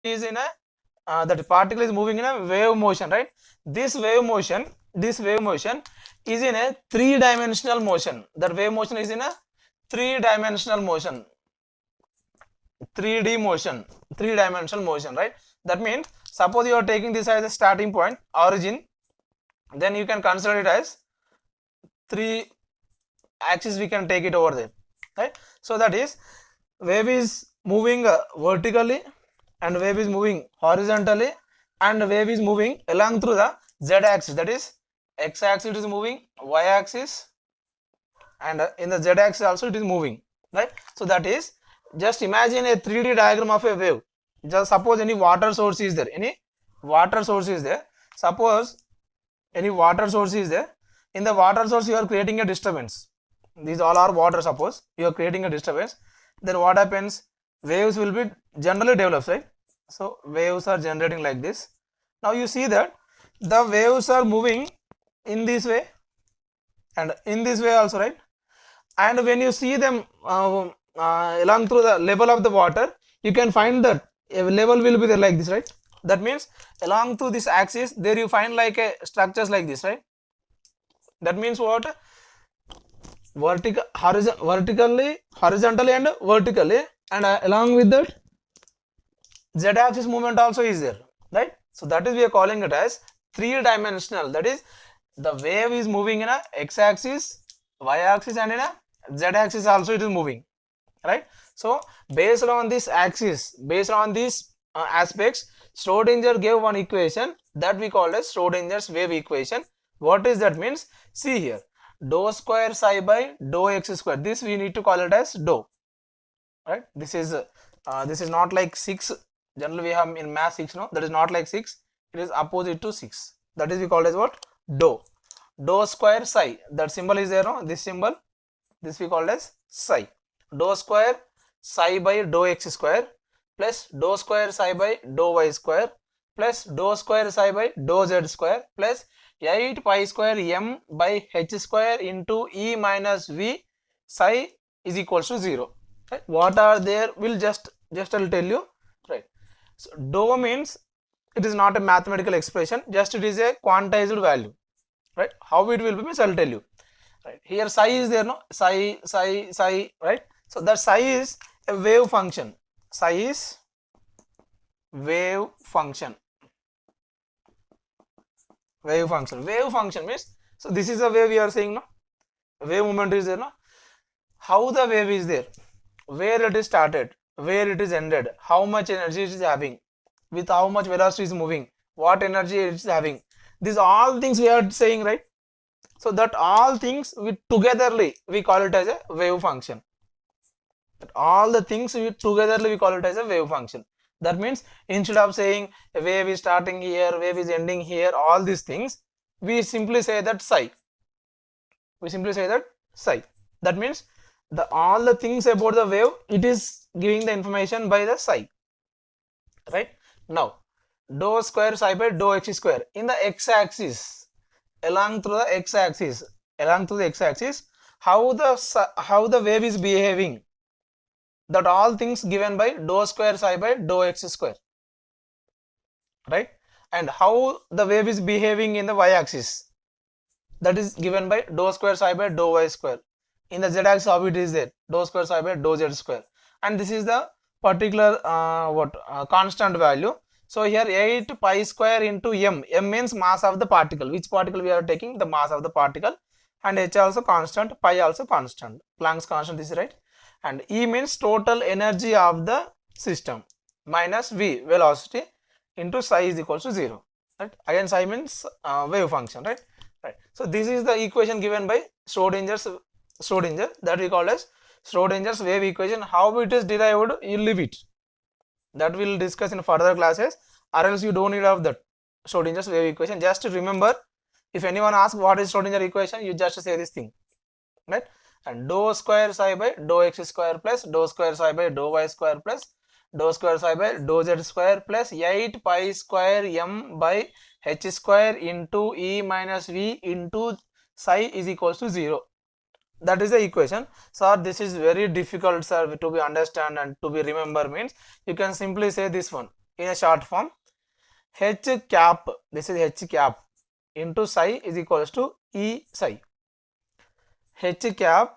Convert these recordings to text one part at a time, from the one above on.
is in a that particle is moving in a wave motion, right? This wave motion is in a three-dimensional motion. That wave motion is in a three-dimensional motion, 3D motion, three-dimensional motion, right? That means suppose you are taking this as a starting point, origin, then you can consider it as three axis. We can take it over there, right? So that is wave is moving vertically, and wave is moving horizontally, and wave is moving along through the z axis. That is x axis is moving, y axis, and in the z axis also it is moving, right? So that is, just imagine a 3D diagram of a wave. Just suppose any water source is there, suppose any water source is there. In the water source you are creating a disturbance. These all are water. Suppose you are creating a disturbance, then what happens? Waves will be generally developed, right? So waves are generating like this. Now you see that the waves are moving in this way and in this way also, right? And when you see them along through the level of the water, you can find that a level will be there like this, right? That means along through this axis there you find like a structures like this, right? That means what? Vertically, horizontally and vertically, and along with that z axis movement also is there, right? So that is, we are calling it as three-dimensional. That is, the wave is moving in a x axis, y axis, and in a z axis also it is moving, right? So based on this axis, based on these aspects, Schrodinger gave one equation that we call as Schrodinger's wave equation. What is that means? See here, dou square psi by dou x square. This we need to call it as dou, right? This is not like 6. Generally we have in math 6, no, that is not like 6. It is opposite to 6. That is we call as what? Dou square psi. That symbol is there, no? This symbol, this we call as psi. Dou square psi by dou x square plus dou square psi by dou y square plus dou square psi by dou z square plus 8 pi square m by h square into e minus v psi is equals to 0. Right? What are there? Will just I'll tell you, right? So dou means it is not a mathematical expression, just it is a quantized value, right? How it will be means I'll tell you. Right, here psi is there, no? Psi, right? So that psi is a wave function. Psi is wave function. Wave function means, so this is a wave we are saying, no? Wave movement is there, no? How the wave is there, where it is started, where it is ended, how much energy it is having, with how much velocity is moving, what energy it is having. These all things we are saying, right? So that all things with togetherly we call it as a wave function. That all the things with togetherly we call it as a wave function. That means instead of saying a wave is starting here, wave is ending here, all these things, we simply say that psi. That means all the things about the wave, it is giving the information by the psi. Right? Now, dou square psi by dou x square in the x-axis, along through the x-axis, how the wave is behaving. That all things given by dou square psi by dou x square, right? And how the wave is behaving in the y-axis, that is given by dou square psi by dou y square. In the z-axis, how it is there, dou square psi by dou z square. And this is the particular constant value. So here 8 pi square into m. M means mass of the particle. Which particle we are taking? The mass of the particle. And h also constant, pi also constant. Planck's constant, this is right. And E means total energy of the system minus V, velocity, into psi is equals to 0. Right? Again, psi means wave function, right? Right. So this is the equation given by Schrodinger, that we call as Schrodinger's wave equation. How it is derived, you leave it. That we will discuss in further classes, or else you don't need of that Schrodinger's wave equation. Just remember, if anyone asks what is Schrodinger equation, you just say this thing, right? And dou square psi by dou x square plus dou square psi by dou y square plus dou square psi by dou z square plus 8 pi square m by h square into e minus v into psi is equals to 0. That is the equation. Sir, this is very difficult, sir, to be understand and to be remember means you can simply say this one. in a short form, H cap, this is H cap into psi is equals to E psi. H cap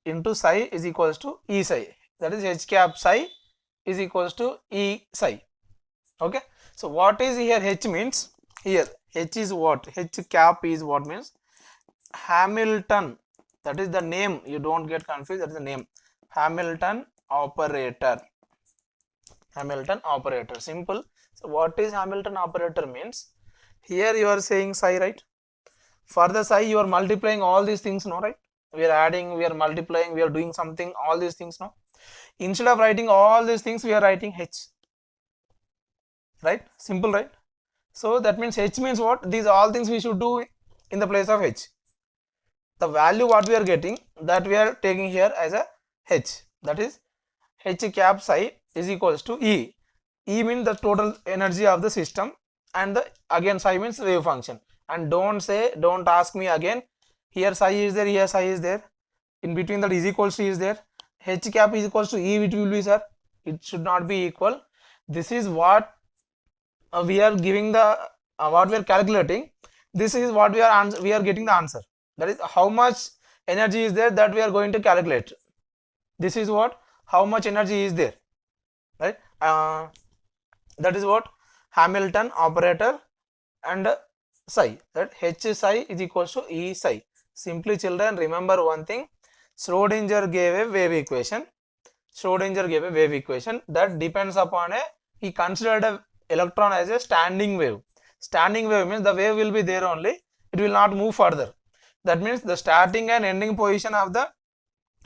into psi is equals to E psi. That is H cap psi is equals to E psi. Okay. So what is here H means? Here H is what? H cap is what means? Hamilton. That is the name. You don't get confused. That is the name. Hamilton operator. Hamilton operator. Simple. So what is Hamilton operator means? Here you are saying psi, right? For the psi you are multiplying all these things, no, right? We are adding, we are multiplying, we are doing something, all these things, no? Instead of writing all these things, we are writing H, right? Simple, right? So that means H means what? These all things we should do in the place of H. The value what we are getting, that we are taking here as a H, that is H cap psi is equals to E. E means the total energy of the system, and the again psi means wave function. And don't ask me again, here psi is there, here psi is there, in between that is equals to is there, H cap is equals to E, which will be, sir, it should not be equal. This is what we are giving the what we are calculating. This is what we are getting the answer. That is how much energy is there, that we are going to calculate. This is what, how much energy is there, right? That is what Hamilton operator and psi, that H psi is equals to E psi. Simply children, remember one thing, Schrodinger gave a wave equation. Schrodinger gave a wave equation that depends upon he considered a electron as a standing wave. Standing wave means the wave will be there only, it will not move further. That means the starting and ending position of the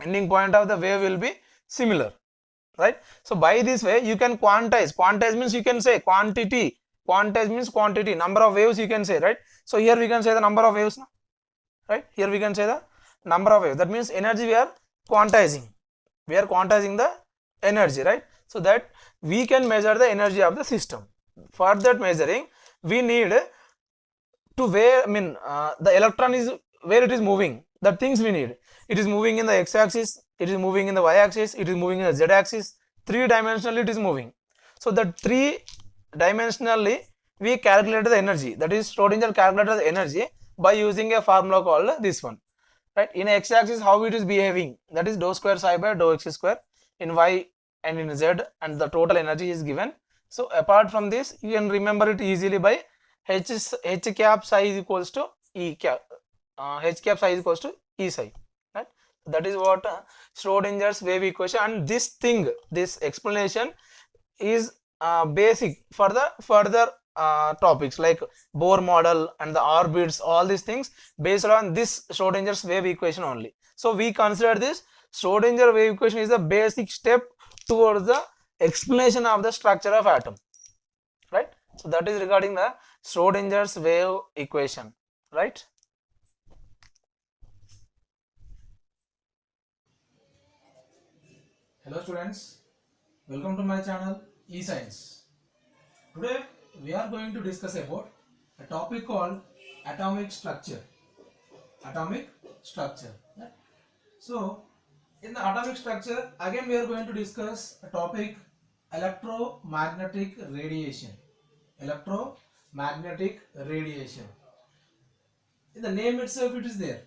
ending point of the wave will be similar, right? So by this way you can quantize. Quantize means you can say quantity. Quantize means quantity, number of waves you can say, right? So here we can say the number of waves, right? Here we can say the number of waves. That means energy we are quantizing. We are quantizing the energy, right? So that we can measure the energy of the system. For that measuring, we need to where, the electron is where it is moving. The things we need. It is moving in the x-axis, it is moving in the y-axis, it is moving in the z-axis. 3-dimensionally it is moving. So that 3-dimensionally we calculate the energy. That is Schrodinger calculated the energy by using a formula called this one, right? In x-axis how it is behaving, that is dou square psi by dou x square. In y and in z, and the total energy is given. So apart from this, you can remember it easily by H cap psi is equals to E cap. H cap psi is equals to E psi, right? That is what Schrodinger's wave equation. And this thing, this explanation is basic for the further topics like Bohr model and the orbits, all these things based on this Schrodinger's wave equation only. So we consider this Schrodinger wave equation is the basic step towards the explanation of the structure of atom, right? So that is regarding the Schrodinger's wave equation, right? Hello students, welcome to my channel eScience. Today we are going to discuss about a topic called atomic structure. Atomic structure. So in the atomic structure, again we are going to discuss a topic, electromagnetic radiation. Electromagnetic radiation. In the name itself it is there.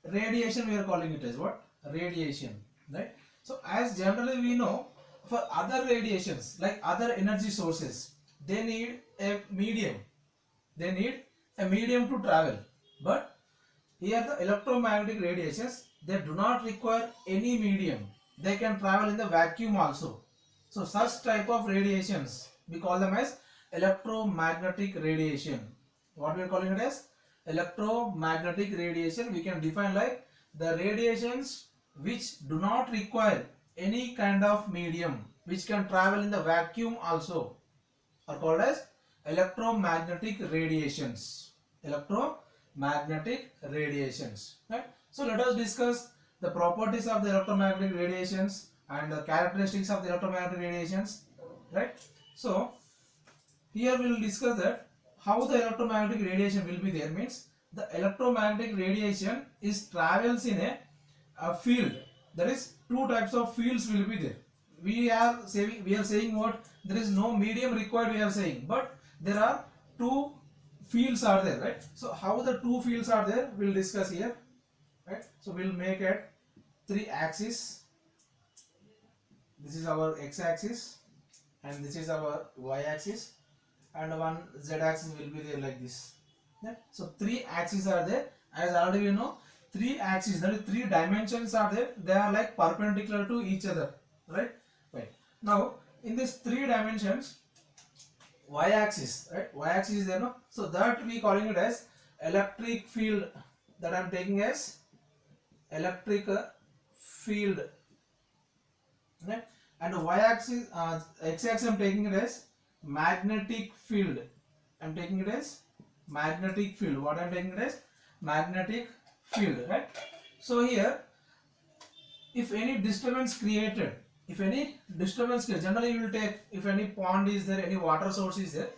Radiation, we are calling it as what? Radiation, right? So as generally we know, for other radiations like other energy sources, they need a medium. They need a medium to travel. But here the electromagnetic radiations, they do not require any medium. They can travel in the vacuum also. So such type of radiations, we call them as electromagnetic radiation. What we are calling it as? Electromagnetic radiation. We can define like the radiations which do not require any kind of medium, which can travel in the vacuum also, are called as electromagnetic radiations. Electromagnetic radiations, right? So let us discuss the properties of the electromagnetic radiations and the characteristics of the electromagnetic radiations, right? So here we will discuss that how the electromagnetic radiation will be there. Means the electromagnetic radiation is travels in a field. That is, two types of fields will be there. We are saying what? there is no medium required, we are saying, but there are two fields are there, right? So how the two fields are there, we'll discuss here, right? So we'll make it three axes. This is our x-axis and this is our y-axis, and one z-axis will be there like this. Yeah? So three axes are there. As already you know, three axes, that is three dimensions are there. They are like perpendicular to each other, right? Right. Now in this three dimensions, y-axis, right? Y-axis is there, no? So that we calling it as electric field. That I am taking as electric field, right? And y-axis, x-axis I am taking it as magnetic field. I am taking it as magnetic field. What I am taking it as magnetic field, right? So here, if any disturbance created, generally you will take, if any pond is there, any water source is there,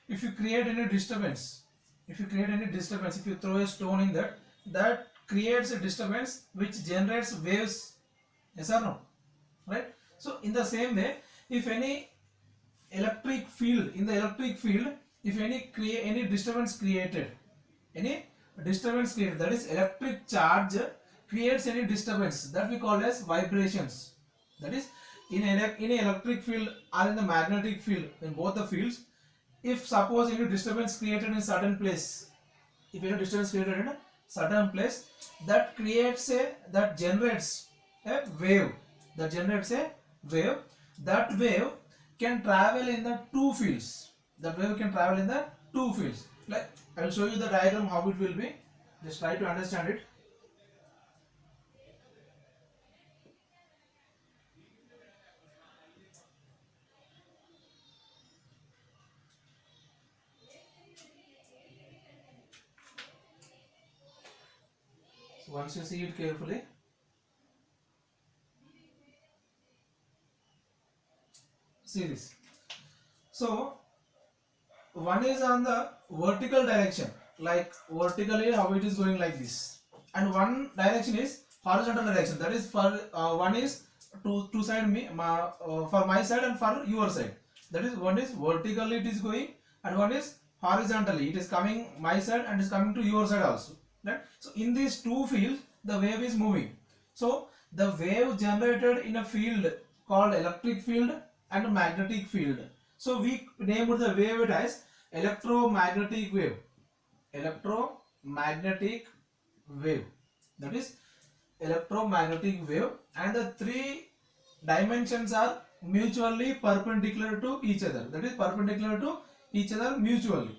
if you create any disturbance, if you throw a stone in that, that creates a disturbance which generates waves, yes or no, right? So in the same way, if any electric field, if any disturbance created, that is electric charge creates any disturbance, that we call as vibrations. That is, in electric field or in the magnetic field, in both the fields, if suppose any disturbance created in certain place, that generates a wave, that wave can travel in the two fields. Like, I will show you the diagram how it will be. Just try to understand it. So once you see it carefully, see this. So one is on the vertical direction, like vertically how it is going like this, and one direction is horizontal direction. That is for one is to side me for my side and for your side. That is, one is vertically it is going and one is horizontally it is coming my side and is coming to your side also, right? So in these two fields the wave is moving. So the wave generated in a field called electric field and magnetic field. So we named the wave it as electromagnetic wave. That is electromagnetic wave, and the three dimensions are mutually perpendicular to each other. That is perpendicular to each other mutually.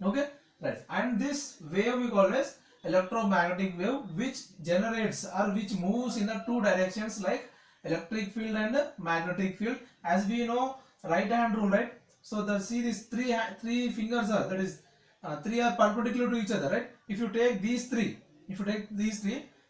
Okay, right. And this wave we call as electromagnetic wave, which generates or which moves in the two directions like electric field and magnetic field. As we know, right hand rule, right? So the see these three fingers are, that is three are perpendicular to each other, right? If you take these three,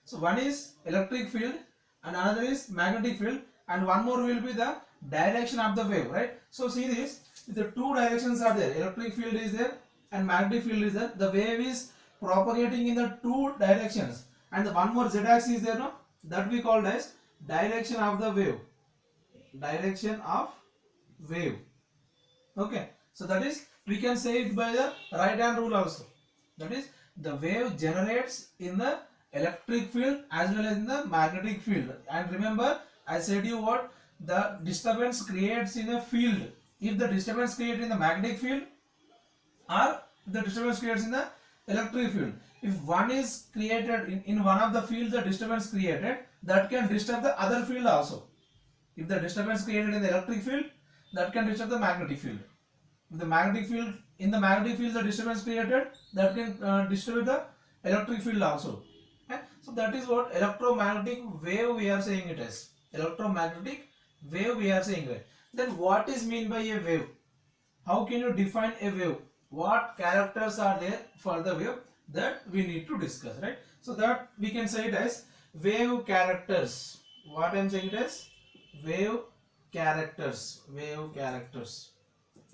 so one is electric field and another is magnetic field, and one more will be the direction of the wave, right? So see this, the two directions are there, electric field is there and magnetic field is there. The wave is propagating in the two directions, and the one more z-axis is there, no? That we called as direction of the wave. Okay, so that is, we can say it by the right hand rule also. That is, the wave generates in the electric field as well as in the magnetic field. And remember, I said you what, the disturbance creates in a field. If the disturbance created in the magnetic field or the disturbance creates in the electric field, if one is created in one of the fields, the disturbance created, that can disturb the other field also. If the disturbance created in the electric field, that can disturb the magnetic field. If the magnetic field, in the magnetic field the disturbance created, that can disturb the electric field also. Okay? So that is what electromagnetic wave we are saying it as. Electromagnetic wave we are saying it. Then what is mean by a wave? How can you define a wave? What characters are there for the wave? That we need to discuss, right? So that we can say it as wave characters. What I am saying it as wave characters.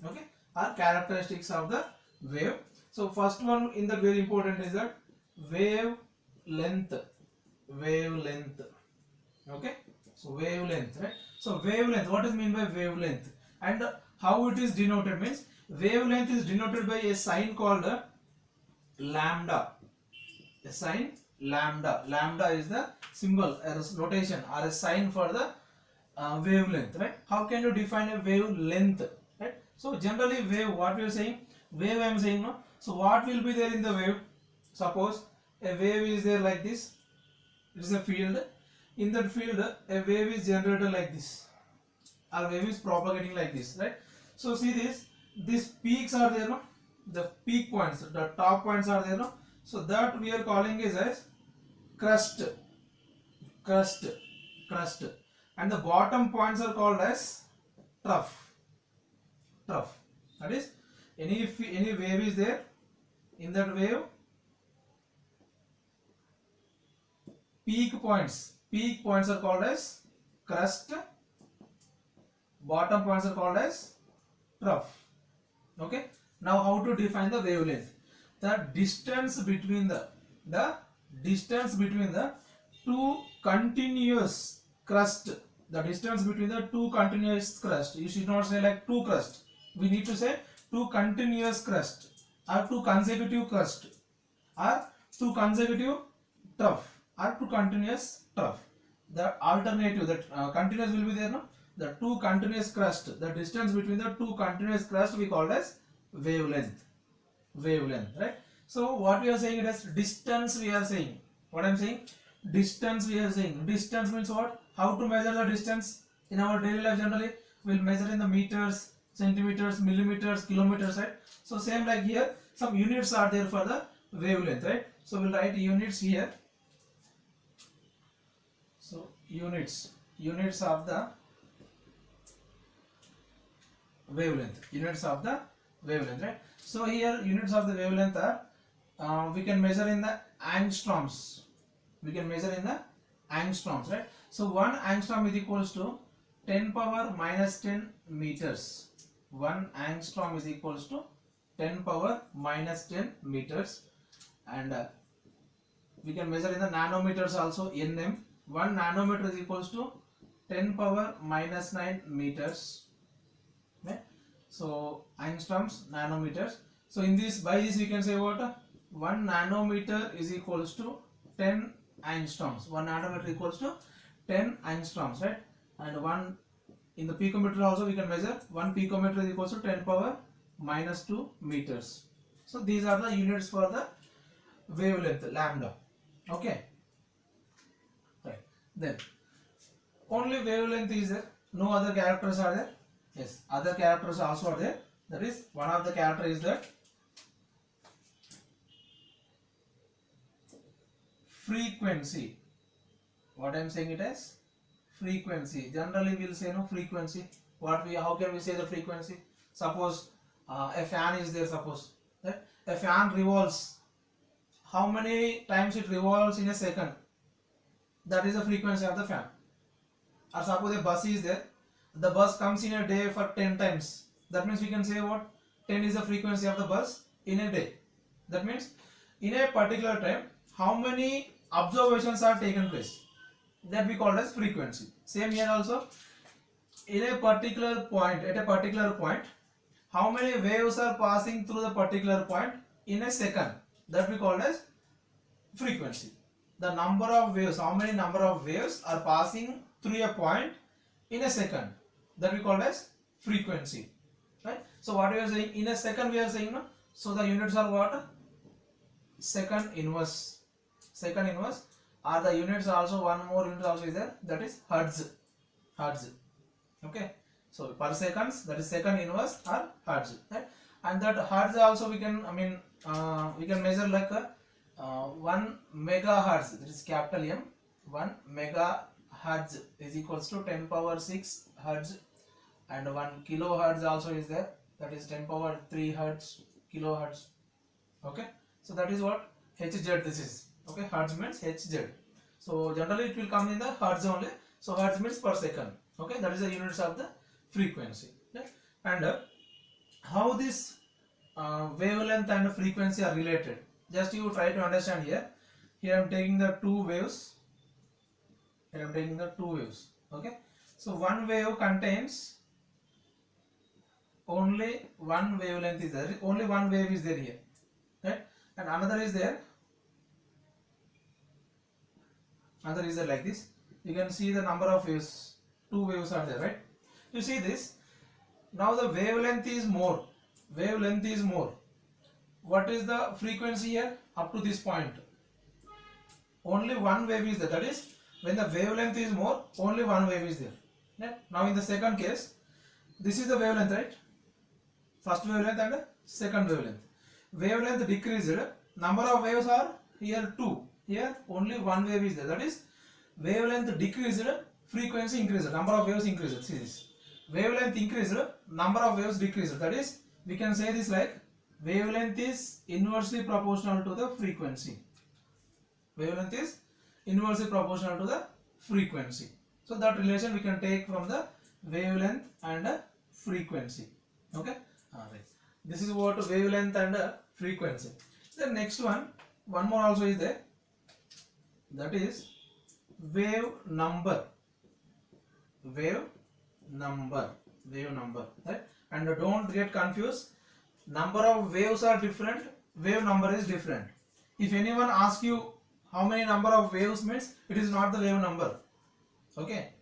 Okay, are characteristics of the wave. So first one in that very important is that wavelength. Okay, so wavelength, right? So wavelength, what is mean by wavelength? And How it is denoted means wavelength is denoted by a sign called lambda. A sign lambda. Lambda is the symbol, a notation or a sign for the wavelength, right? How can you define a wavelength, right? So generally wave, what we are saying, wave I am saying, no. So what will be there in the wave? Suppose a wave is there like this. It is a field. In that field, a wave is generated like this. Our wave is propagating like this, right? So see this, these peaks are there, no? The peak points, the top points are there, no? So that we are calling is as crust, crust, crust, and the bottom points are called as trough, trough. That is, any wave is there, in that wave, peak points are called as crust, bottom points are called as trough. Okay. Now how to define the wavelength? The distance between the distance between the two continuous crust. The distance between the two continuous crust. You should not say like two crust. We need to say two continuous crust or two consecutive crust or two consecutive trough or two continuous trough. The alternative, that continuous will be there, no? The two continuous crust, the distance between the two continuous crust we call as wavelength. Wavelength, right? So what we are saying it as distance we are saying. What I am saying? Distance we are saying. Distance means what? How to measure the distance? In our daily life generally we will measure in the meters, centimeters, millimeters, kilometers, right? So same like here, some units are there for the wavelength, right? So we'll write units here. So units of the wavelength, units of the wavelength, right? So here units of the wavelength are we can measure in the angstroms. We can measure in the angstroms, right? So 1 angstrom is equals to 10 power minus 10 meters. 1 angstrom is equals to 10 power minus 10 meters, and we can measure in the nanometers also, nm. 1 nanometer is equals to 10 power minus 9 meters. Okay? So angstroms, nanometers. So in this, by this we can say what? 1 nanometer is equals to 10 angstroms. 1 nanometer equals to 10 angstroms, right? And 1 in the picometer also we can measure. 1 picometer is equals to 10 power minus 2 meters. So these are the units for the wavelength, lambda. Okay. Right. Then only wavelength is there. No other characters are there. Yes, other characters also are there. That is, one of the character is that frequency. What I am saying it as frequency. Generally we will say no frequency. How can we say the frequency? Suppose a fan is there. Suppose that a fan revolves. How many times it revolves in a second? That is the frequency of the fan. Or suppose a bus is there. The bus comes in a day for 10 times. That means we can say what? 10 is the frequency of the bus in a day. That means in a particular time, how many observations are taken place? That we call as frequency. Same here also. In a particular point, at a particular point, how many waves are passing through the particular point in a second? That we call as frequency. The number of waves, how many number of waves are passing through a point in a second, that we call as frequency, right? So what we are saying, in a second we are saying, no? So the units are what? Second inverse. Second inverse, or the units also, one more unit also is there, that is hertz. Hertz. Okay. So per seconds, that is second inverse or hertz, right? And that hertz also we can, we can measure like 1 megahertz, that is capital M. 1 megahertz is equals to 10 power 6 hertz, and 1 kilohertz also is there, that is 10 power 3 hertz, kilohertz. Okay. So that is what Hz this is. Okay. Hertz means Hz. So generally it will come in the hertz only. So hertz means per second. Okay. That is the units of the frequency. Okay. And how this wavelength and frequency are related? Just you try to understand here. Here I am taking the two waves. Here I am taking the two waves. Okay. So one wave contains only one wavelength is there, only one wave is there here, right? And another is there like this. You can see the number of waves, two waves are there, right? You see this, now the wavelength is more, what is the frequency here? Up to this point only one wave is there, that is when the wavelength is more, only one wave is there, right? Now in the second case, this is the wavelength, right? First wavelength and second wavelength. Wavelength decreased, number of waves are here 2, here only one wave is there, that is wavelength decreased, frequency increased, number of waves increased. See this, wavelength increased, number of waves decreased, that is we can say this like wavelength is inversely proportional to the frequency. Wavelength is inversely proportional to the frequency. So that relation we can take from the wavelength and frequency. Okay. Alright. This is what wavelength and frequency. The next one more also is there. That is wave number. Right? And don't get confused. Number of waves are different. Wave number is different. If anyone asks you how many number of waves means, it is not the wave number. Okay.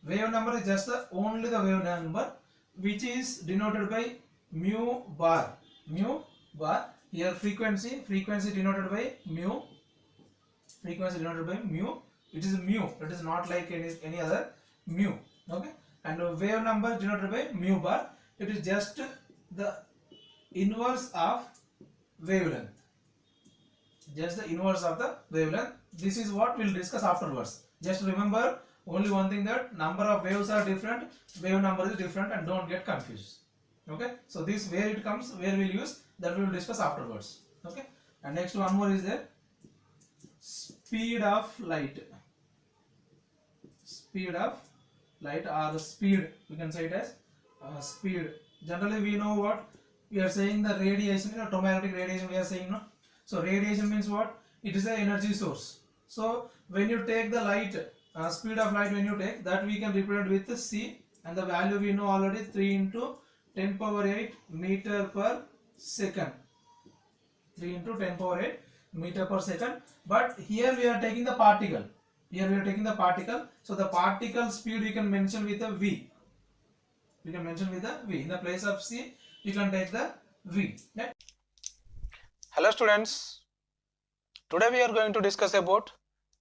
Wave number is just only the wave number, which is denoted by mu bar. Here frequency denoted by mu. It is mu. It is not like any other mu. Okay. And wave number denoted by mu bar. It is just the inverse of wavelength. Just the inverse of the wavelength. This is what we'll discuss afterwards. Just remember only one thing, that number of waves are different, wave number is different, and don't get confused. Okay. So this where it comes, where we'll use, that we will discuss afterwards. Okay. And next one more is there. Speed of light. Or the speed, we can say it as speed. Generally we know what we are saying, the radiation, electromagnetic radiation we are saying, no? So radiation means what? It is an energy source. So when you take the light, speed of light, when you take that, we can represent with c, and the value we know already, 3 into 10 power 8 meter per second. 3 into 10 power 8 meter per second. But here we are taking the particle. So the particle speed we can mention with a v. In the place of c, you can take the v. Right? Hello students, today we are going to discuss about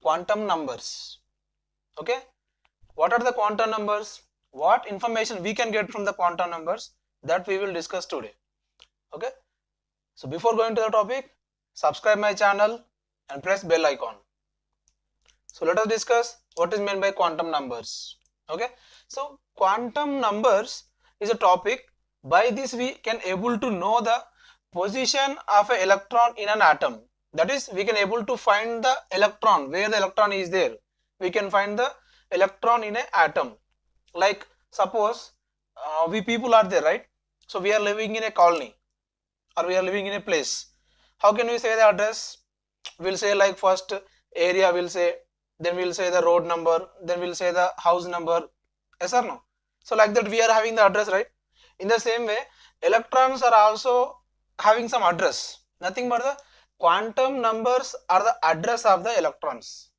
quantum numbers. Okay, what are the quantum numbers? What information we can get from the quantum numbers, that we will discuss today. Okay, so before going to the topic, subscribe my channel and press bell icon. So let us discuss what is meant by quantum numbers. Okay, so quantum numbers is a topic. By this we can able to know the position of an electron in an atom. That is, we can able to find the electron, where the electron is there. We can find the electron in an atom. Like suppose we people are there, right? So we are living in a colony, or we are living in a place. How can we say the address? We'll say like first area, we'll say, then we'll say the road number, then we'll say the house number. Yes or no? So like that we are having the address, right? In the same way, electrons are also having some address. Nothing but the quantum numbers are the address of the electrons.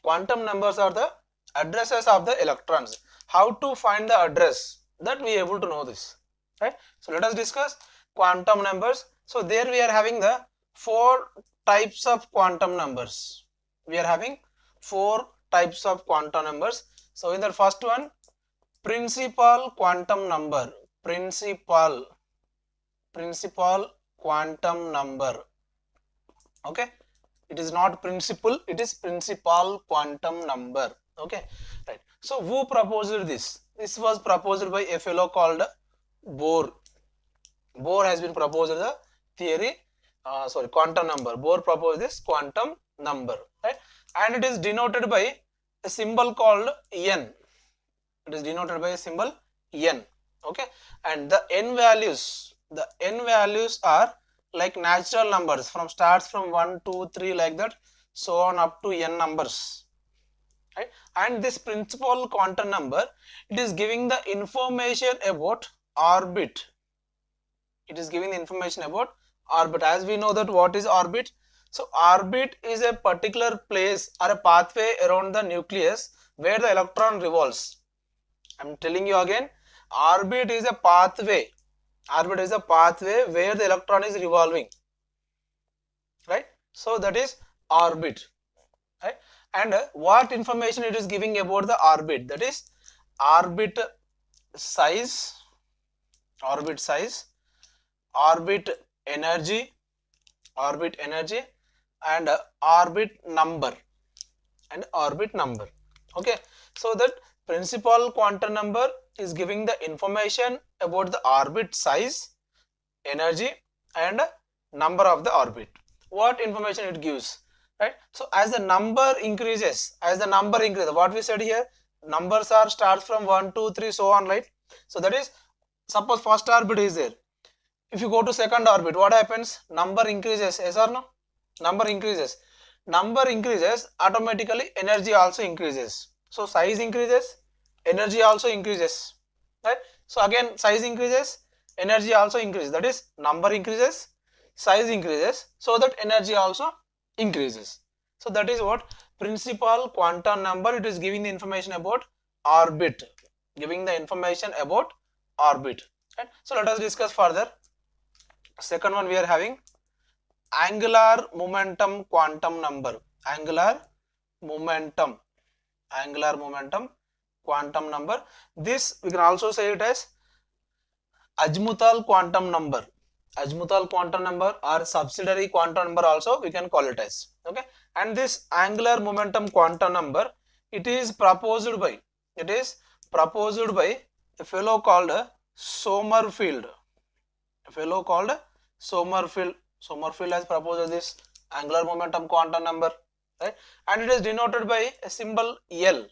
Quantum numbers are the addresses of the electrons. How to find the address, that we are able to know this, right? So let us discuss quantum numbers. So there we are having the 4 types of quantum numbers. We are having 4 types of quantum numbers. So in the first one, principal quantum number. Principal quantum number. Okay, it is not principal, it is principal quantum number. Okay, right. So who proposed this? This was proposed by a fellow called Bohr. Bohr has been proposed the theory, quantum number. Bohr proposed this quantum number, right? And it is denoted by a symbol called n. It is denoted by a symbol n. Okay, and the n values are like natural numbers, starts from 1, 2, 3 like that, so on up to n numbers, right? And this principal quantum number, it is giving the information about orbit. It is giving the information about orbit. As we know that what is orbit. So orbit is a particular place or a pathway around the nucleus where the electron revolves. I'm telling you again, orbit is a pathway. Orbit is a pathway where the electron is revolving, right? So that is orbit, right? And what information it is giving about the orbit? That is orbit size, orbit size, orbit energy, and orbit number, okay. So that principal quantum number is giving the information about the orbit size, energy, and number of the orbit. What information it gives, right? So as the number increases, what we said here, numbers are starts from 1 2 3 so on, right? So that is, suppose first orbit is there. If you go to second orbit, what happens? Number increases, yes or no? Number increases, automatically energy also increases. So size increases, energy also increases, right? So again size increases, energy also increases. That is, number increases, size increases, so that energy also increases. So that is what principal quantum number. It is giving the information about orbit, right? So let us discuss further. Second one we are having angular momentum quantum number. Angular momentum quantum number. This we can also say it as azimuthal quantum number. Azimuthal quantum number or subsidiary quantum number also we can call it as, okay. And this angular momentum quantum number, it is proposed by a fellow called Sommerfeld. Sommerfeld has proposed this angular momentum quantum number, right? And it is denoted by a symbol L.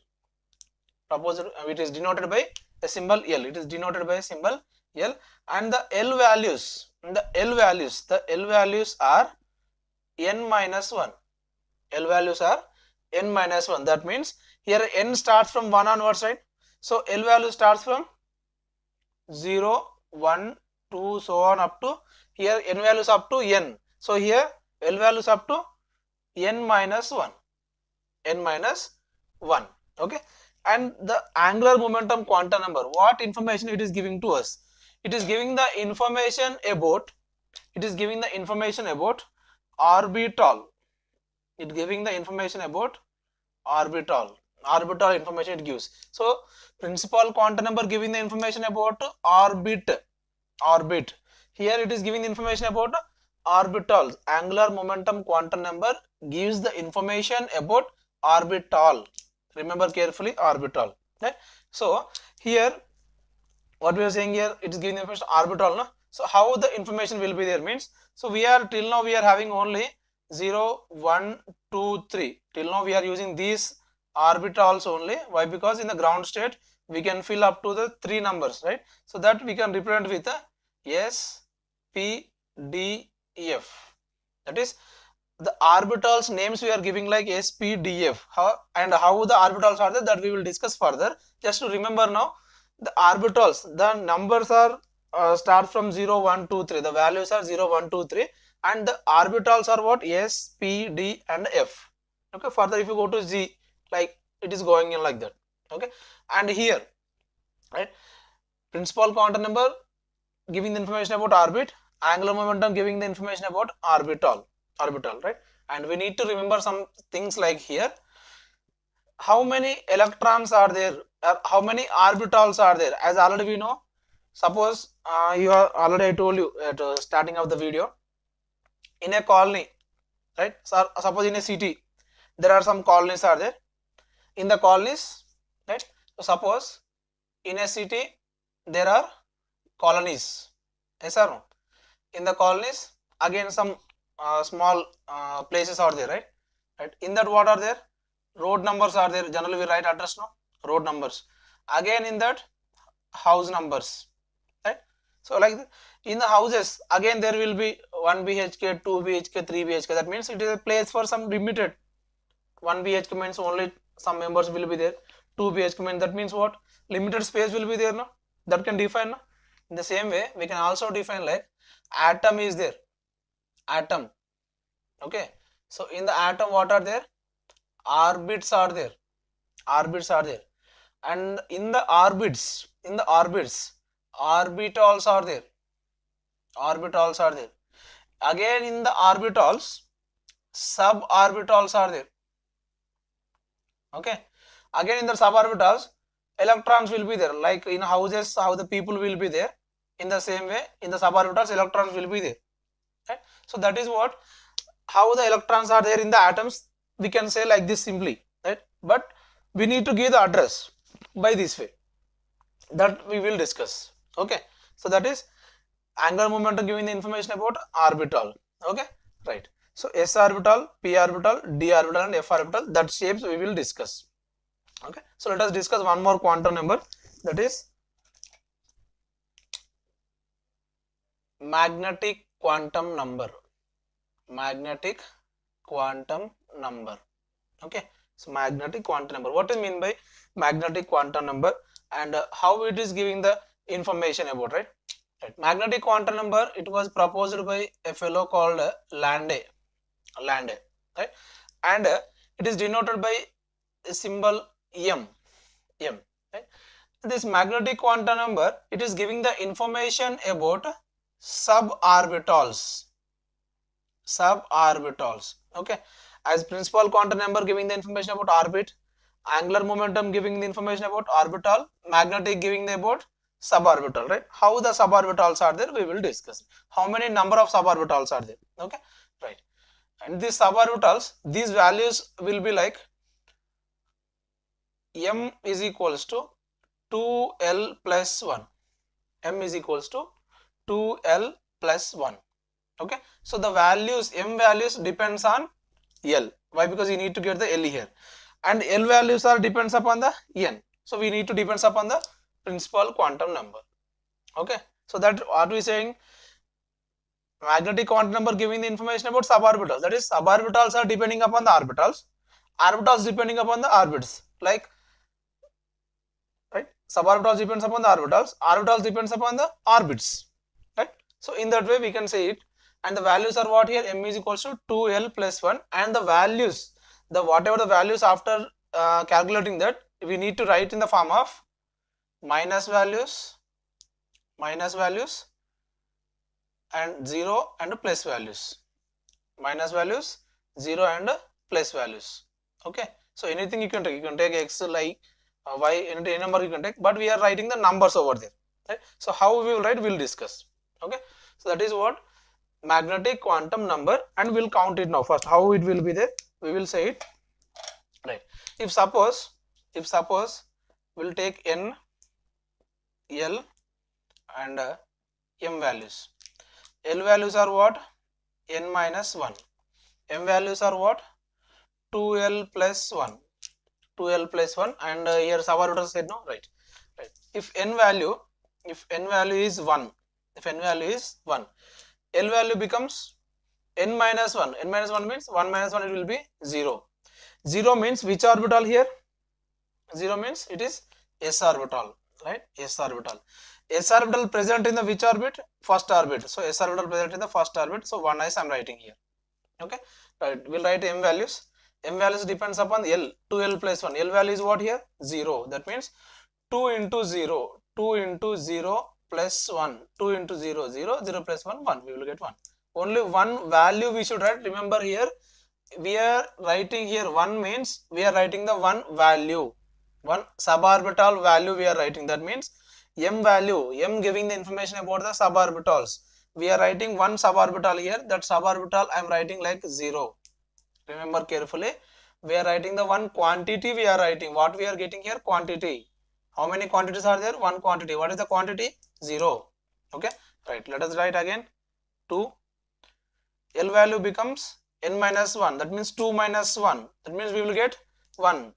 It is denoted by a symbol L. And the L values are n minus 1. That means here n starts from 1 onwards, right? So L value starts from 0, 1, 2, so on up to here n values up to n. So here L values up to n minus 1. Okay. And the angular momentum quantum number, what information it is giving to us? It is giving the information about orbital. Orbital information it gives. So principal quantum number giving the information about orbit. Here it is giving the information about orbitals. Angular momentum quantum number gives the information about orbital. Remember carefully, orbital, right? So here what we are saying here, it is giving the information orbital, no? So how the information will be there means, so we are till now we are having only 0, 1, 2, 3. Till now we are using these orbitals only. Why? Because in the ground state we can fill up to the 3 numbers, right? So that we can represent with a S, P, D, F. That is, the orbitals names we are giving like S, P, D, F. How the orbitals are there, that we will discuss further. Just to remember now, the orbitals, the numbers are start from 0, 1, 2, 3. The values are 0, 1, 2, 3, and the orbitals are what? S, P, D, and F. Okay. Further, if you go to Z, like it is going in like that. Okay. And here, right, principal quantum number giving the information about orbit, angular momentum giving the information about orbital, right? And we need to remember some things like here, how many electrons are there, or how many orbitals are there. As already we know, suppose you are already, I told you at starting of the video, in a colony, right? So suppose in a city there are some colonies are there. In the colonies, right? So suppose in a city there are colonies, yes or no? In the colonies, again some small places are there, right? In that, what are there? Road numbers are there. Generally we write address, no? Road numbers. Again in that, house numbers, right? So like in the houses, again there will be 1 BHK, 2 BHK, 3 BHK. That means it is a place for some limited. 1 BHK means only some members will be there. 2 BHK means, that means what? Limited space will be there, no? That can define, no? In the same way, we can also define like atom is there. Atom. Okay. So in the atom, what are there? Orbits are there. Orbits are there. And in the orbits, orbitals are there. Orbitals are there. Again in the orbitals, suborbitals are there. Okay. Again in the suborbitals, electrons will be there. Like in houses, how the people will be there. In the same way, in the suborbitals, electrons will be there. Right? So that is what, how the electrons are there in the atoms. We can say like this simply, right? But we need to give the address by this way. That we will discuss. Okay. So that is angular momentum giving the information about orbital. Okay. Right. So s orbital, p orbital, d orbital, and f orbital. That shapes we will discuss. Okay. So let us discuss one more quantum number, that is magnetic quantum number. Magnetic quantum number. Okay. So magnetic quantum number. What do you mean by magnetic quantum number, and how it is giving the information about, right? Right. Magnetic quantum number, it was proposed by a fellow called Lande, right? And it is denoted by a symbol m, right? This magnetic quantum number, it is giving the information about suborbitals. Okay. As principal quantum number giving the information about orbit, angular momentum giving the information about orbital, magnetic giving the about suborbital, right? How the suborbitals are there, we will discuss. How many number of suborbitals are there? Okay, right. And these suborbitals, these values will be like m is equals to 2l plus 1. M is equals to 2l plus 1. Okay, so the values, m values depends on l. Why? Because you need to get the l here, and l values are depends upon the n. So we need to depends upon the principal quantum number. Okay, so that what we saying, magnetic quantum number giving the information about suborbitals. That is, suborbitals are depending upon the orbitals, orbitals depending upon the orbits. Like, right, suborbitals depends upon the orbitals depends upon the orbits. Right. So in that way we can say it. And the values are what here? M is equals to 2l plus 1, and the values, the whatever the values after calculating that, we need to write in the form of minus values and 0 and plus values. Minus values, 0 and plus values. Okay. So anything you can take x, like y, any number you can take, but we are writing the numbers over there. Right. So how we will write, we will discuss. Okay. So that is what magnetic quantum number, and we'll count it now. First, how it will be there, we will say it. Right. If suppose we'll take n, l, and m values. L values are what? N minus 1. M values are what? 2l plus 1. 2l plus 1, and here suborbital said no, right? Right. If n value is 1, L value becomes n minus 1. N minus 1 means 1 minus 1, it will be 0. 0 means which orbital here? 0 means it is s orbital, right? S orbital. S orbital present in the which orbit? First orbit. So s orbital present in the first orbit. So 1 is I am writing here. Okay. Right. We'll write m values. M values depends upon L. 2l plus 1. L value is what here? 0. That means 2 into 0. 2 into 0 plus 1. 2 into 0. 0. 0 plus 1. 1. We will get 1. Only one value we should write. Remember here, we are writing here 1 means we are writing the one value. One suborbital value we are writing. That means m value. M giving the information about the suborbitals. We are writing one suborbital here. That suborbital I am writing like 0. Remember carefully. We are writing the one quantity we are writing. What we are getting here? Quantity. How many quantities are there? One quantity. What is the quantity? 0. Okay. Right. Let us write again. 2. L value becomes n minus 1. That means 2 minus 1. That means we will get 1.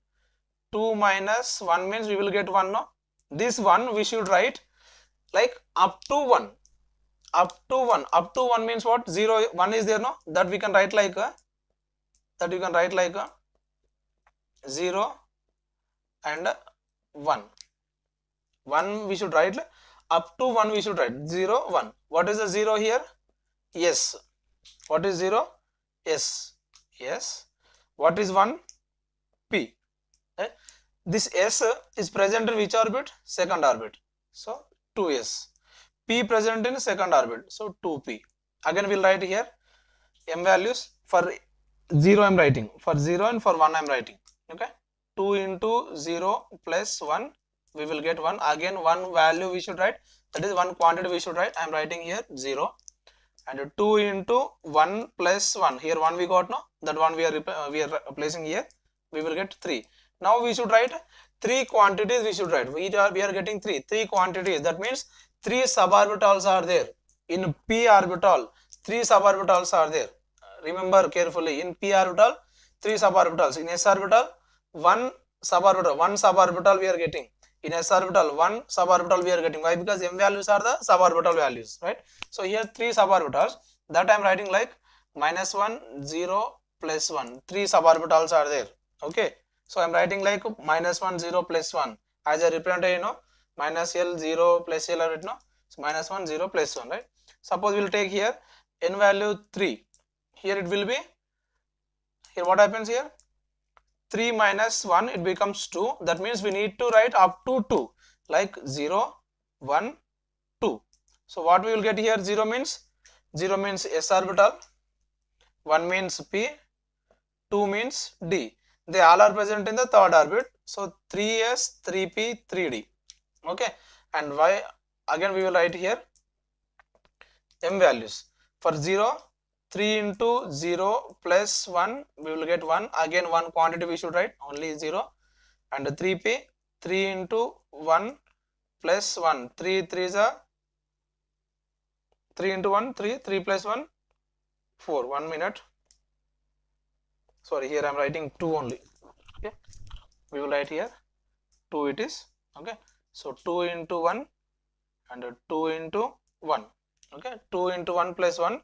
2 minus 1 means we will get 1. No? This 1 we should write like up to 1. Up to 1. Up to 1 means what? 0. 1 is there. No? That we can write like a, 0 and 1. 1 we should write up to 1 we should write 0 1. What is the 0 here? Yes. What is 0? S. Yes. What is 1? P. Right? This S is present in which orbit? Second orbit. So 2s. P present in second orbit. So 2p. Again we'll write here m values. For 0 I'm writing. For 0 and for 1 I'm writing. Okay. 2 into 0 plus 1 we will get 1. Again one value we should write. That is one quantity we should write. I am writing here 0. And 2 into 1 plus 1. Here 1 we got, no? That one we are placing here. We will get 3. Now we should write 3 quantities we should write. We are getting 3 quantities. That means 3 suborbitals are there. In p orbital, 3 suborbitals are there. Remember carefully, in p orbital, 3 suborbitals. In s orbital, 1 suborbital we are getting. In s orbital, 1 suborbital we are getting. Why? Because m values are the suborbital values, right? So here 3 suborbitals. That I am writing like -1, 0, plus 1. 3 suborbitals are there. Okay. So I am writing like -1, 0, plus 1. As a representative, you know, minus L, 0, plus L, right? No? So -1, 0, plus 1, right? Suppose we will take here n value 3. Here it will be, here what happens here? 3 minus 1, it becomes 2. That means we need to write up to 2, like 0, 1, 2. So what we will get here? 0 means s orbital, 1 means p, 2 means d. They all are present in the third orbit. So 3s, 3p, 3d. Okay. And y, again we will write here m values. For 0, 3 into 0 plus 1, we will get 1. Again one quantity we should write, only 0. And 3p, 3 into 1 plus 1. 3 3s are 3 into 1, 3, 3 plus 1, 4. 1 minute. Sorry, here I am writing 2 only. Okay. We will write here 2 it is. Okay. So 2 into 1 and 2 into 1. Okay. 2 into 1 plus 1.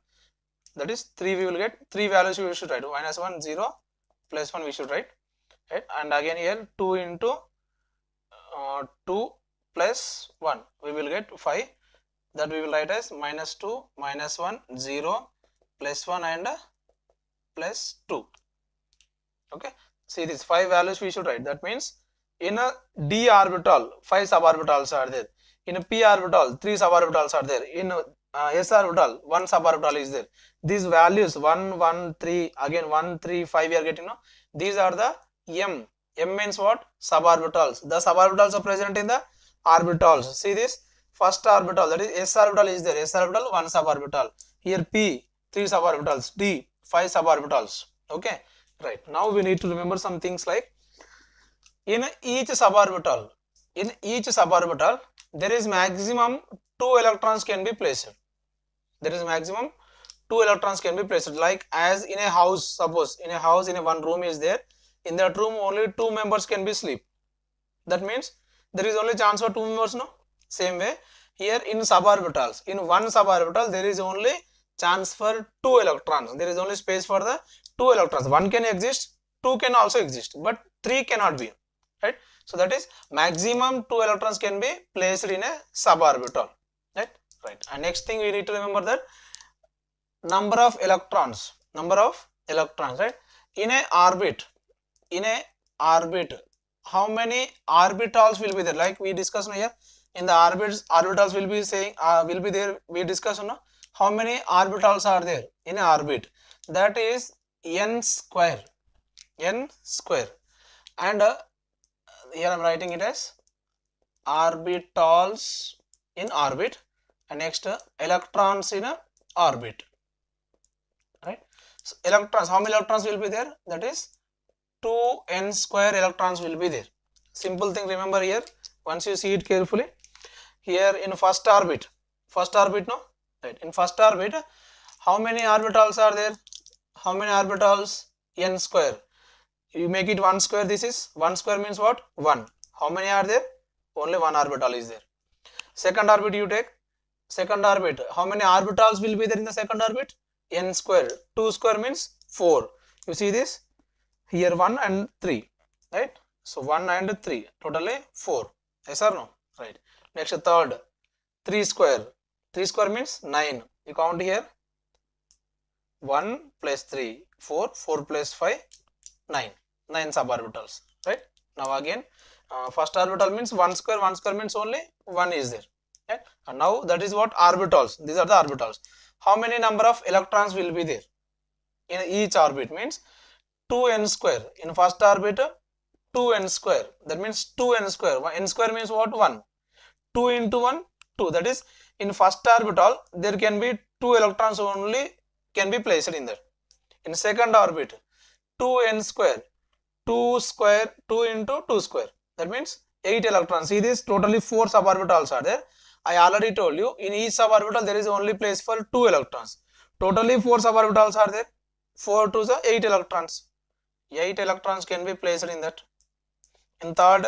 That is 3 we will get. 3 values we should write. -1, 0, plus 1 we should write. Right. And again here 2 into 2 plus 1. We will get 5. That we will write as -2, -1, 0, plus 1 and plus 2. Okay. See these 5 values we should write. That means in a d orbital, 5 suborbitals are there. In a p orbital, 3 suborbitals are there. In s orbital, 1 suborbital is there. These values 1, 1, 3, again 1, 3, 5 we are getting, no? These are the m. M means what? Suborbitals. The suborbitals are present in the orbitals. See this? First orbital, that is s orbital is there. S orbital, 1 suborbital. Here p, 3 suborbitals. D, 5 suborbitals. Okay. Right. Now we need to remember some things like in each suborbital, there is maximum 2 electrons can be placed. There is maximum 2 electrons can be placed. Like as in a house, suppose in a house, in a one room is there. In that room only 2 members can be sleep. That means there is only chance for 2 members, no? Same way here in suborbitals, in one suborbital there is only chance for 2 electrons. There is only space for the 2 electrons. 1 can exist, 2 can also exist, but 3 cannot be, right? So that is maximum 2 electrons can be placed in a suborbital, right? Right. And next thing we need to remember that number of electrons, right? In a orbit, how many orbitals will be there? Like we discussed here, in the orbitals will be saying will be there. We discussed, no? How many orbitals are there in an orbit? That is n square, and here I am writing it as orbitals in orbit, and next electrons in a orbit, right? So electrons, how many electrons will be there? That is 2n square electrons will be there. Simple thing, remember here. Once you see it carefully, here in first orbit, no? Right. In first orbit, how many orbitals are there? How many orbitals? N square. You make it 1 square. This is 1 square means what? 1. How many are there? Only 1 orbital is there. Second orbit you take. Second orbit. How many orbitals will be there in the second orbit? N square. 2 square means 4. You see this? Here 1 and 3. Right? So 1 and 3. Totally 4. Yes or no? Right. Next third. 3 square. 3 square means 9. You count here. 1 plus 3, 4, 4 plus 5, 9. 9 suborbitals, right? Now again, first orbital means 1 square means only 1 is there, right? And now that is what orbitals, these are the orbitals. How many number of electrons will be there in each orbit means 2n square. In first orbit, 2n square, that means 2n square. N square means what? 1. 2 into 1, 2. That is, in first orbital, there can be 2 electrons only can be placed in there. In second orbit, 2n square, 2 square, 2 into 2 square. That means 8 electrons. See this, totally 4 suborbitals are there. I already told you, in each suborbital there is only place for 2 electrons. Totally 4 suborbitals are there. 4 to the 8 electrons. 8 electrons can be placed in that. In third,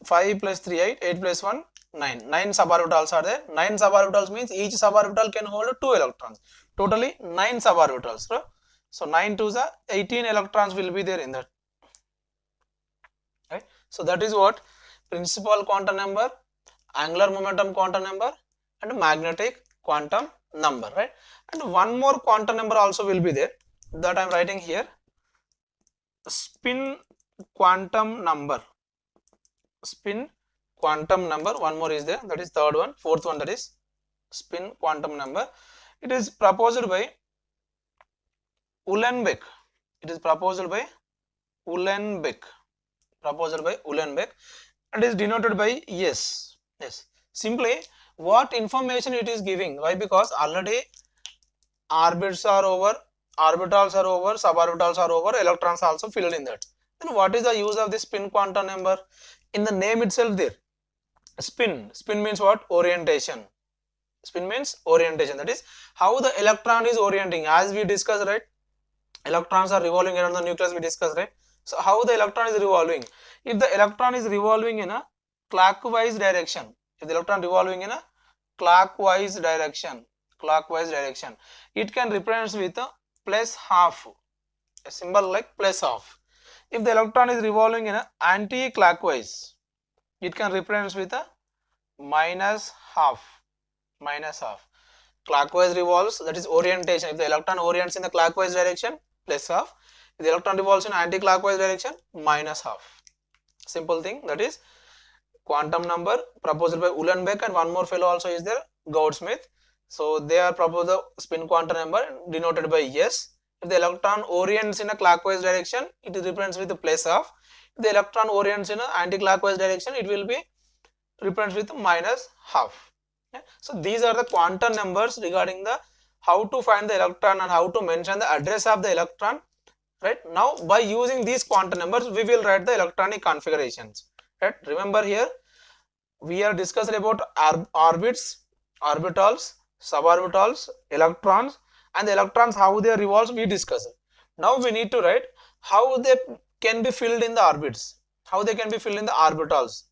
5 plus 3, 8, 8 plus 1, 9. 9 suborbitals are there. 9 suborbitals means each suborbital can hold 2 electrons. Totally 9 suborbitals. So 9 to the 18 electrons will be there in that. Right? So that is what principal quantum number, angular momentum quantum number, and magnetic quantum number. Right? And one more quantum number also will be there, that I am writing here. Spin quantum number. Spin quantum number, one more is there, that is third one. Fourth one, that is spin quantum number. It is proposed by Uhlenbeck. It is proposed by Uhlenbeck. Proposed by Uhlenbeck, and is denoted by S. Yes. Simply, what information it is giving? Why? Because already orbits are over, orbitals are over, suborbitals are over, electrons also filled in that. Then what is the use of this spin quantum number? In the name itself there, spin. Spin means what? Orientation. Spin means orientation. That is how the electron is orienting. As we discussed, right? Electrons are revolving around the nucleus, we discussed, right? So how the electron is revolving? If the electron is revolving in a clockwise direction, if the electron revolving in a clockwise direction, it can represent with a plus half, a symbol like plus half. If the electron is revolving in a anti-clockwise, it can represent with a minus half. Clockwise revolves, that is orientation. If the electron orients in the clockwise direction, plus half. If the electron revolves in anti-clockwise direction, minus half. Simple thing. That is quantum number proposed by Uhlenbeck, and one more fellow also is there, Goudsmit. So they are proposed the spin quantum number denoted by S. If the electron orients in a clockwise direction, it is represents with the plus half. If the electron orients in an anti-clockwise direction, it will be represents with minus half. So these are the quantum numbers regarding the how to find the electron and how to mention the address of the electron. Right? Now by using these quantum numbers, we will write the electronic configurations. Right? Remember here, we are discussing about orbits, orbitals, suborbitals, electrons, and the electrons how they revolve, we discussed. Now we need to write how they can be filled in the orbits, how they can be filled in the orbitals.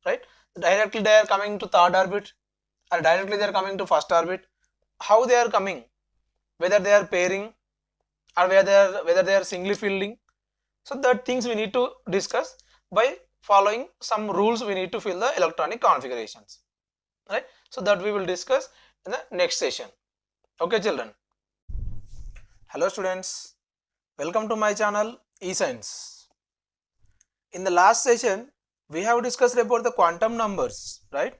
Right? Directly they are coming to third orbit, or directly they are coming to first orbit. How they are coming? Whether they are pairing, or whether they are singly filling. So that things we need to discuss by following some rules. We need to fill the electronic configurations. Right? So that we will discuss in the next session. Okay, children. Hello students. Welcome to my channel eScience. In the last session, we have discussed about the quantum numbers, right?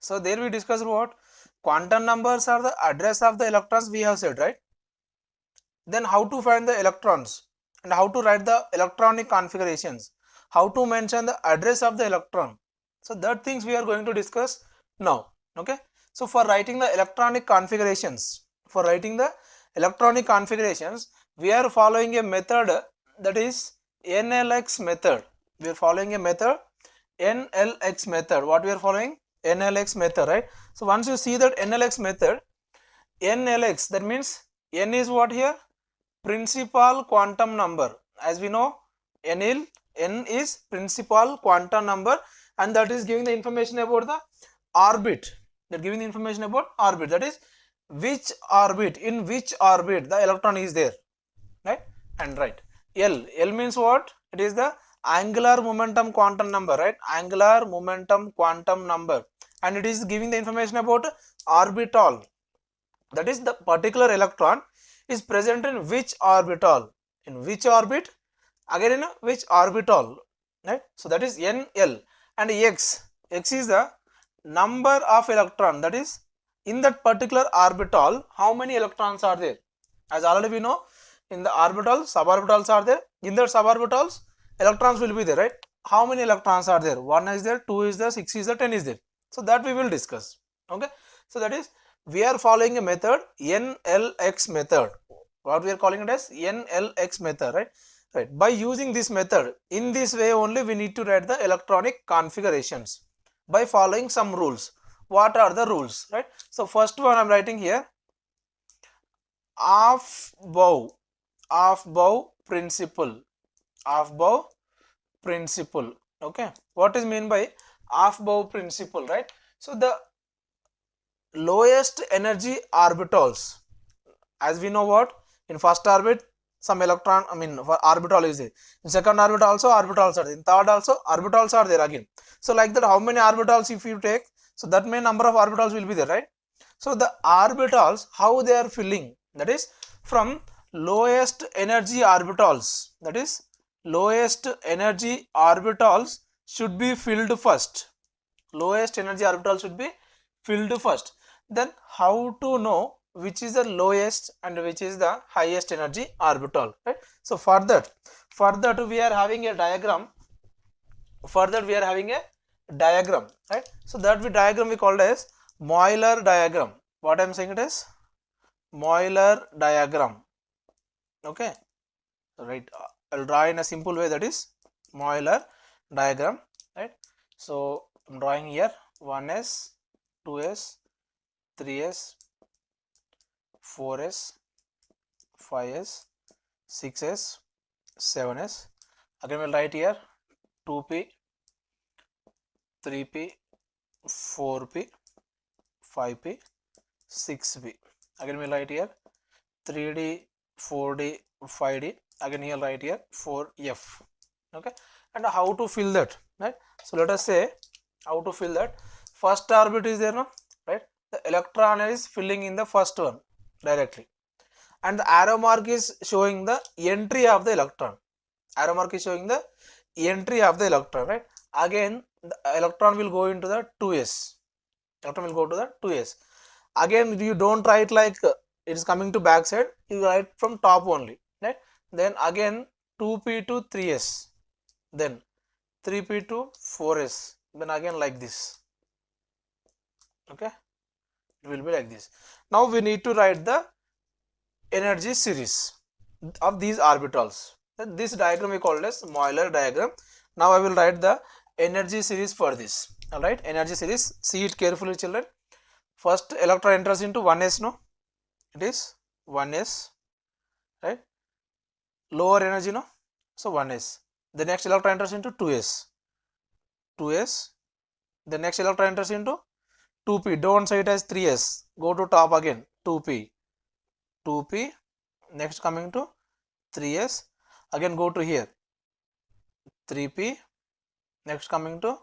So there we discussed what quantum numbers are the address of the electrons, we have said, right? Then how to find the electrons and how to write the electronic configurations, how to mention the address of the electron. So that things we are going to discuss now. Okay. So for writing the electronic configurations, we are following a method, that is NLX method. We are following a method, NLX method. What we are following? NLX method, right? So once you see that NLX method, NLX, that means N is what here? Principal quantum number. As we know, N is principal quantum number, and that is giving the information about the orbit. They are giving the information about orbit, that is which orbit, in which orbit the electron is there, right? And right. L means what? It is the angular momentum quantum number, right? Angular momentum quantum number. and it is giving the information about orbital. That is, the particular electron is present in which orbital, in which orbit, again in which orbital, right? So that is NL. And x is the number of electron, that is in that particular orbital how many electrons are there. As already we know, in the orbital suborbitals are there, in the suborbitals electrons will be there, right? How many electrons are there? 1 is there, 2 is there, 6 is there, 10 is there. So that we will discuss. Okay, so that is, we are following a method, NLX method. What we are calling it as NLX method, right? Right. By using this method, in this way only we need to write the electronic configurations by following some rules. What are the rules, right? So first one I am writing here, Aufbau principle, Aufbau principle. Okay, what is mean by Aufbau principle, right? So the lowest energy orbitals, as we know, what in first orbit some electron, for orbital is there, in second orbit also orbitals are there, in third also orbitals are there again. So like that, how many orbitals if you take, so that many number of orbitals will be there, right? So the orbitals, how they are filling, that is from lowest energy orbitals, that is lowest energy orbitals should be filled first. Lowest energy orbital should be filled first. Then how to know which is the lowest and which is the highest energy orbital, right? So for that we are having a diagram. For that we are having a diagram, right? So that diagram we called as Euler diagram. What I am saying it is Euler diagram. Okay, right, I'll draw in a simple way, that is Euler diagram, right? So I'm drawing here 1s, 2s, 3s, 4s, 5s, 6s, 7s. Again we'll write here 2p, 3p, 4p, 5p, 6p. Again we'll write here 3d, 4d, 5d. Again here write here 4f. Okay, and how to fill that, right? So let us say how to fill that. First orbit is there, no, right? The electron is filling in the first one directly, and the arrow mark is showing the entry of the electron. Arrow mark is showing the entry of the electron, right? Again the electron will go into the 2s. Electron will go to the 2s. Again you don't write like it is coming to back side, you write from top only, right? Then again 2p to 3s, then 3p to 4s, then again like this. Okay, it will be like this. Now we need to write the energy series of these orbitals. This diagram we call as Euler diagram. Now I will write the energy series for this. All right, energy series, see it carefully children. First electron enters into 1s, no, it is 1s, right? Lower energy, no, so 1s. The next electron enters into 2s, the next electron enters into 2p, don't say it as 3s, go to top again, 2p, next coming to 3s, again go to here 3p, next coming to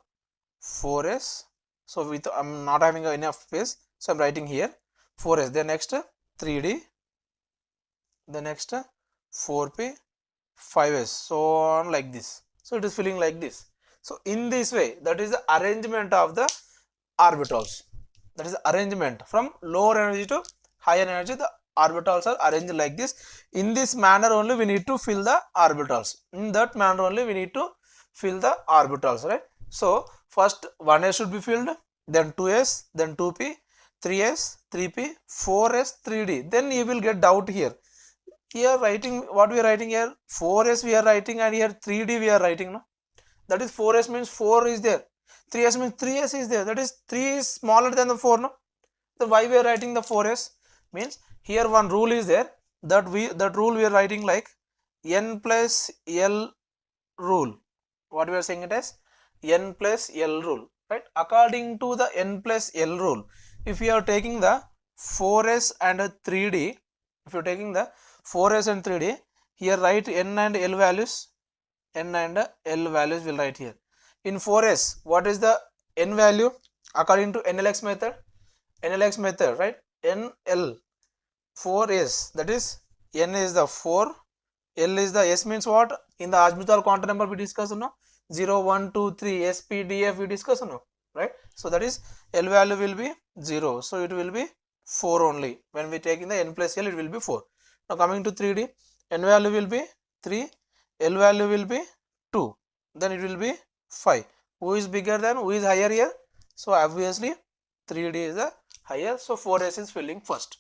4s. So with I'm not having enough space, so I'm writing here 4s, then next 3d, the next 4p, 5s, so on like this. So it is filling like this. So in this way, that is the arrangement of the orbitals. That is the arrangement from lower energy to higher energy. The orbitals are arranged like this. In this manner only we need to fill the orbitals. In that manner only we need to fill the orbitals, right? So first 1s should be filled, then 2s, then 2p, 3s, 3p, 4s, 3d. Then you will get doubt here. Here writing, what we are writing here, 4s we are writing, and here 3d we are writing, no? That is 4s means 4 is there, 3s means 3s is there, that is 3 is smaller than the 4, no? Then why we are writing the 4s? Means here one rule is there, that rule we are writing like n plus l rule. What we are saying it as n plus l rule, right? According to the n plus l rule, if you are taking the 4s and 3d, if you are taking the 4s and 3d, here write n and l values, n and l values will write here. In 4s, what is the n value? according to NLX method, right? NL 4s, that is N is the 4, L is the S means what? In the azimuthal quantum number we discussed, no? 0, 1, 2, 3, S, P, D, F we discussed, no? Right? So that is L value will be 0. So it will be 4 only. When we take in the N plus L, it will be 4. Now coming to 3D, N value will be 3, L value will be 2. Then it will be 5. Who is bigger than, who is higher here? So obviously 3D is the higher. So 4s is filling first.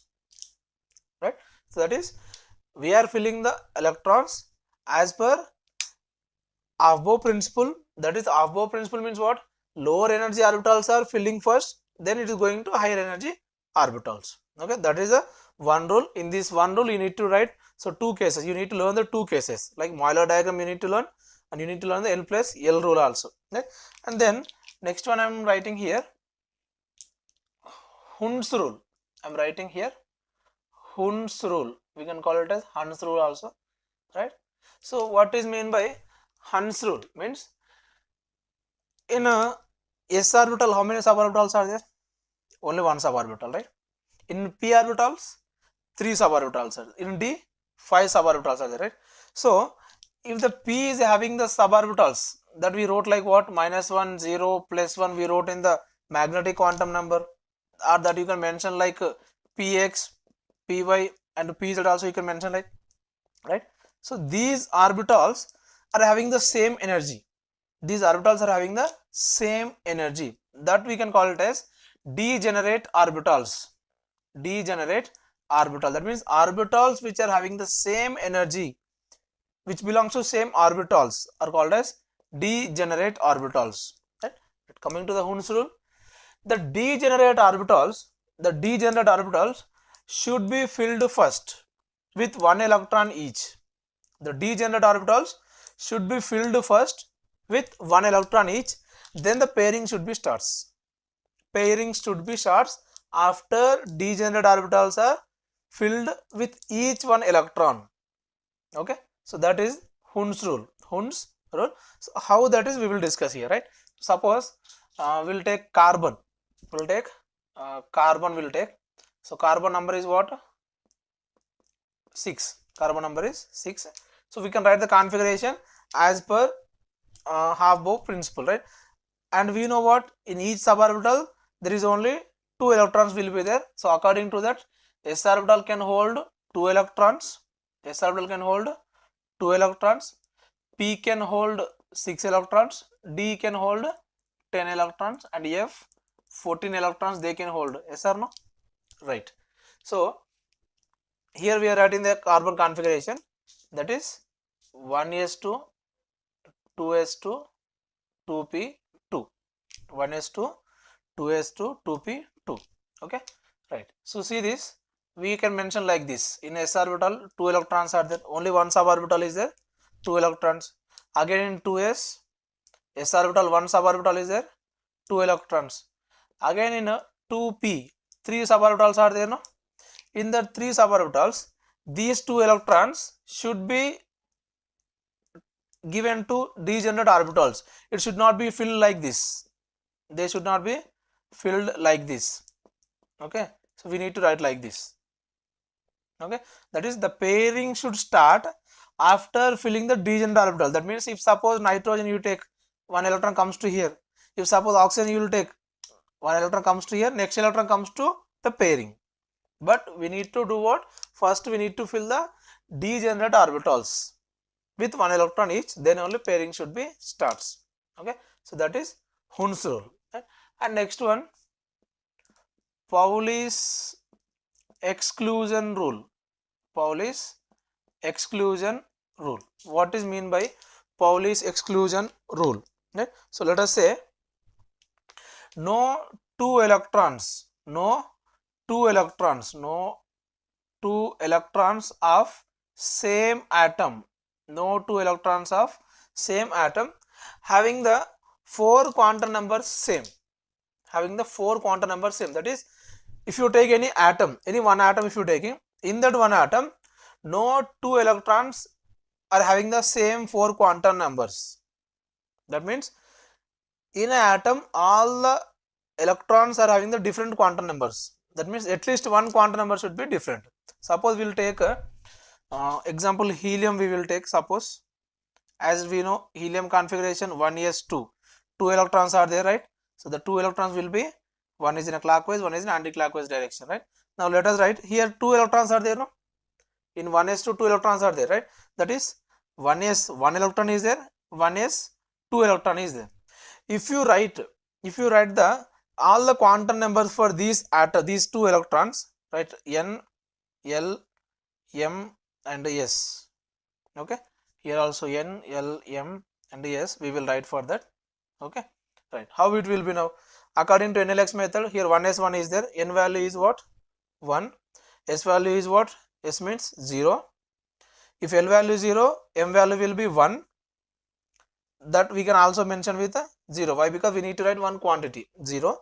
Right? So that is, we are filling the electrons as per Aufbau principle. That is, Aufbau principle means what? Lower energy orbitals are filling first, then it is going to higher energy orbitals. Okay, that is the one rule. In this one rule you need to write, so two cases, you need to learn the two cases, like Euler diagram you need to learn, and you need to learn the N plus L rule also. Right? And then next one I am writing here, Hund's rule. I am writing here Hund's rule. We can call it as Hund's rule also, right? So what is mean by Hund's rule? Means in a s orbital, how many suborbitals are there? Only one suborbital, right? In p orbitals, 3 suborbitals are there. In d, 5 suborbitals are there, right? So if the p is having the suborbitals that we wrote like what? -1, 0, +1 we wrote in the magnetic quantum number, or that you can mention like px, py and pz also you can mention like, right? So these orbitals are having the same energy. These orbitals are having the same energy, that we can call it as degenerate orbitals. Degenerate orbital, that means orbitals which are having the same energy, which belongs to same orbitals, are called as degenerate orbitals. Right? Coming to the Hund's rule, the degenerate orbitals should be filled first with 1 electron each. The degenerate orbitals should be filled first with 1 electron each, then the pairing should be starts. Pairing should be starts after degenerate orbitals are filled with each 1 electron. Okay, so that is Hund's rule. Hund's rule. So how that is we will discuss here, right? Suppose we'll take carbon. We'll take carbon. We'll take. So carbon number is what? 6. Carbon number is 6. So we can write the configuration as per Aufbau principle, right? And we know what, in each suborbital there is only 2 electrons will be there. So according to that, s orbital can hold 2 electrons. S orbital can hold 2 electrons. P can hold 6 electrons. D can hold 10 electrons, and F 14 electrons they can hold. Yes or no? Right. So here we are writing the carbon configuration, that is 1s2, 2s2, 2p2, 1s2, 2s2, 2p2. Okay, right. So see this, we can mention like this, in s orbital 2 electrons are there, only one suborbital is there, 2 electrons. Again in 2s, s orbital 1 suborbital is there, 2 electrons. Again in 2p, 3 suborbitals are there, no? In the 3 suborbitals, these 2 electrons should be given to degenerate orbitals. It should not be filled like this. They should not be filled like this. Okay, so we need to write like this. Okay, that is, the pairing should start after filling the degenerate orbital. That means if suppose nitrogen you take, 1 electron comes to here. If suppose oxygen you will take, 1 electron comes to here, next electron comes to the pairing. But we need to do what? First we need to fill the degenerate orbitals with 1 electron each, then only pairing should be starts. Okay, so that is Hund's rule. Right? And next one, Pauli's exclusion rule. Pauli's exclusion rule. What is mean by Pauli's exclusion rule? Right? So let us say no two electrons of same atom, having the 4 quantum numbers same, that is, if you take any atom, any one atom, if you taking, in that one atom no 2 electrons are having the same 4 quantum numbers. That means in an atom all the electrons are having the different quantum numbers. That means at least one quantum number should be different. Suppose we will take a example helium. We will take, suppose, as we know, helium configuration 1s2, two electrons are there, right? So the two electrons will be, one is in a clockwise, one is in anti-clockwise direction, right? Now let us write here, two electrons are there, no? In 1s2, two electrons are there, right? That is 1s, one electron is there, 1s, two electron is there. If you write the all the quantum numbers for these two electrons, right? N, L, M and S. Okay, here also N, L, M and S we will write for that. Okay, right. How it will be now? According to NLX method, here 1s1 is there, N value is what? 1, S value is what? S means 0. If L value is 0, M value will be 1. That we can also mention with a 0. Why? Because we need to write one quantity, 0.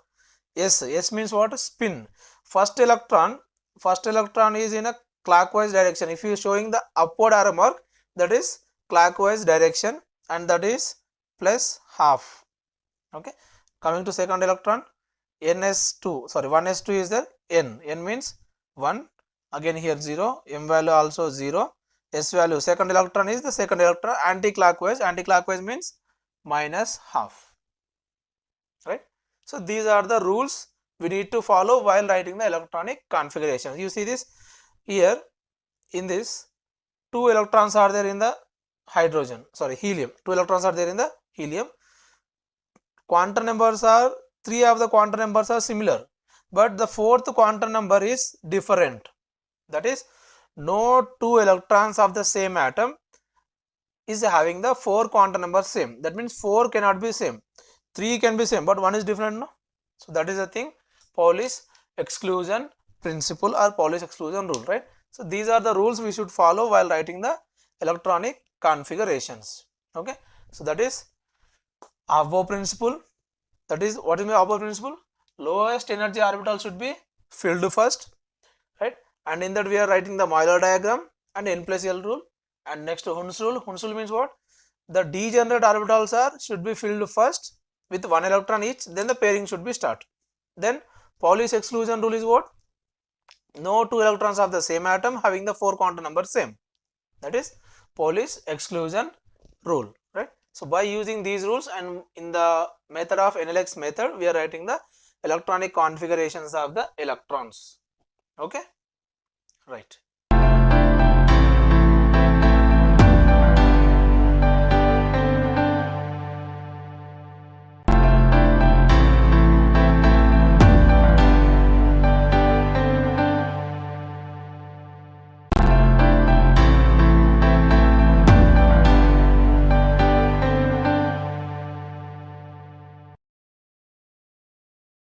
S means what? Spin. First electron is in a clockwise direction. If you are showing the upward arrow mark, that is clockwise direction, and that is plus half. Okay, coming to second electron, ns2, sorry, 1s2 is there, n means 1, again here 0, m value also 0, s value, second electron is the second electron, anti-clockwise means minus half, right? So these are the rules we need to follow while writing the electronic configuration. You see this here, in this, two electrons are there in the helium, two electrons are there in the helium. Quantum numbers are, three of the quantum numbers are similar, but the fourth quantum number is different. That is, no two electrons of the same atom is having the four quantum numbers same. That means 4 cannot be same, 3 can be same, but one is different, no? So that is the thing, Pauli's exclusion principle or Pauli's exclusion rule, right? So these are the rules we should follow while writing the electronic configurations. Okay, so that is Aufbau principle. That is, what is my Aufbau principle? Lowest energy orbital should be filled first, right? And in that we are writing the Euler diagram and n plus L rule. And next Hund's rule. Hund's rule means what? The degenerate orbitals should be filled first with one electron each, then the pairing should be start. Then Pauli's exclusion rule is what? No two electrons of the same atom having the four quantum numbers same. That is Pauli's exclusion rule, right? So by using these rules and in the method of NLX method, we are writing the electronic configurations of the electrons. Okay, right.